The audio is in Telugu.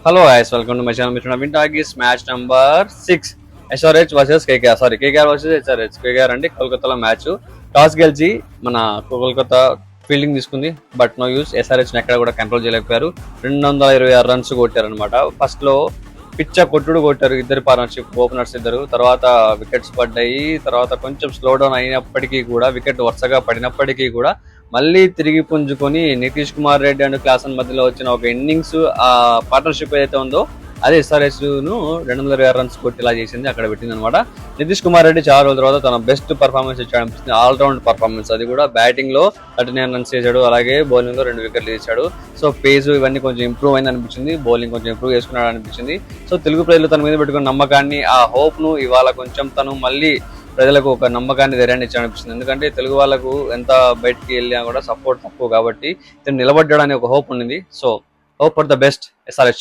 Hello guys, welcome to my channel. Mr. Navin Tagis match number 6. SRH versus KKR. Sorry, KKR versus SRH. KKR అంటే కోల్కతాలో మ్యాచ్. టాస్ గెలిచి మన కోల్కతా ఫీల్డింగ్ తీసుకుంది. But no use. SRH ఎక్కడ కూడా కంట్రోల్ చేయలేకపోయారు. 226 రన్స్ కొట్టారనమాట. ఫస్ట్ లో పిచ్చ కొట్టుడు కొట్టారు ఇద్దరు పార్ట్నర్షిప్ ఓపెనర్స్ ఇద్దరు. తర్వాత వికెట్స్ పడ్డాయి. తర్వాత కొంచెం స్లో డౌన్ అయినప్పటికీ కూడా వికెట్ వరుసగా పడినప్పటికీ కూడా మళ్ళీ తిరిగి పుంజుకొని నితీష్ కుమార్ రెడ్డి అండ్ క్లాసన్ మధ్యలో వచ్చిన ఒక ఇన్నింగ్స్ ఆ పార్ట్నర్షిప్ ఏదైతే ఉందో అదే SRH ను 226 రన్స్ కొట్టేలా చేసింది, అక్కడ పెట్టింది అనమాట. నితీష్ కుమార్ రెడ్డి చాలా రోజుల తర్వాత తన బెస్ట్ పర్ఫార్మెన్స్ ఇచ్చాడు అనిపిస్తుంది. ఆల్రౌండ్ పర్ఫార్మెన్స్, అది కూడా బ్యాటింగ్ లో 39 రన్స్ చేశాడు, అలాగే బౌలింగ్ లో 2 వికెట్లు తీశాడు. సో పేస్ ఇవన్నీ కొంచెం ఇంప్రూవ్ అయింది అనిపించింది, బౌలింగ్ కొంచెం ఇంప్రూవ్ చేసుకున్నాడు అనిపించింది. సో తెలుగు ప్రజలు తన మీద పెట్టుకున్న నమ్మకాన్ని, ఆ హోప్ ను ఇవాళ కొంచెం తను మళ్ళీ ప్రజలకు ఒక నమ్మకాన్ని ధైర్యాన్ని ఇచ్చాడు అనిపిస్తుంది. ఎందుకంటే తెలుగు వాళ్ళకు ఎంత బయటికి వెళ్ళినా కూడా సపోర్ట్ తక్కువ కాబట్టి తను నిలబడ్డాడని ఒక హోప్ ఉండింది. So hope for the best SRH.